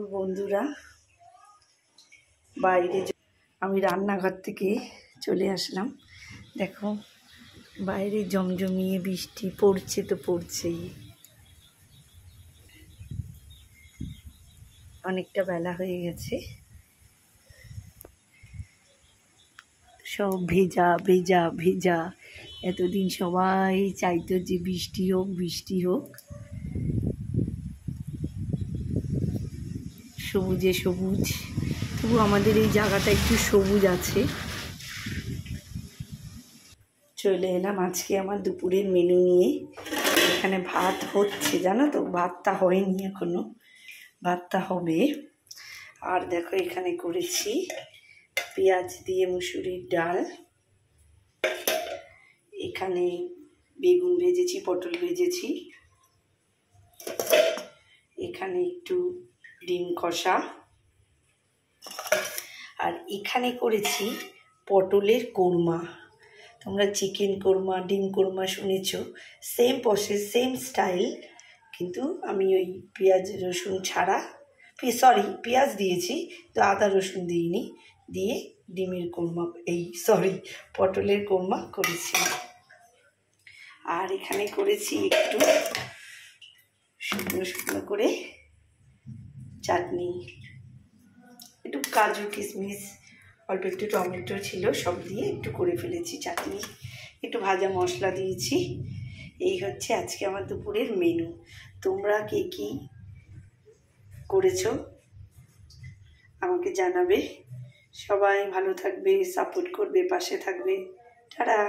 দুপুর বন্ধুরা, বাইরে আমি রান্নাঘর থেকে চলে আসলাম। দেখো বাইরে জমজমিয়ে বৃষ্টি পড়ছে তো পড়ছেই। অনেকটা বেলা হয়ে গেছে, সব ভেজা ভেজা ভেজা। এতদিন সবাই চাইতো যে বৃষ্টি হোক বৃষ্টি হোক, সবুজে সবুজ। তবু আমাদের এই জায়গাটা একটু সবুজ আছে। চলে এলাম আজকে আমার দুপুরের মেনু নিয়ে। এখানে ভাত হচ্ছে, জানো তো, ভাতটা হয়নি এখনো, ভাতটা হবে। আর দেখো এখানে করেছি পেঁয়াজ দিয়ে মুসুরির ডাল, এখানে বেগুন ভেজেছি, পটল ভেজেছি, এখানে একটু ডিম কষা, আর এখানে করেছি পটলের কোরমা। তোমরা চিকেন কোরমা, ডিম কোরমা শুনেছো, সেম প্রসেস, সেম স্টাইল, কিন্তু আমি ওই পেঁয়াজ রসুন ছাড়া, পেঁয়াজ দিয়েছি তো আদা রসুন দিইনি, দিয়ে ডিমের কোরমা, পটলের কোরমা করেছি। আর এখানে করেছি একটু শুকনো শুকনো করে চাটনি, একটু কাজু কিশমিশ, অল্প একটু টমেটো ছিল, সব দিয়ে একটু করে ফেলেছি চাটনি, একটু ভাজা মশলা দিয়েছি। এই হচ্ছে আজকে আমার দুপুরের মেনু। তোমরা কে কী করেছো আমাকে জানাবে। সবাই ভালো থাকবে, সাপোর্ট করবে, পাশে থাকবে। টাটা।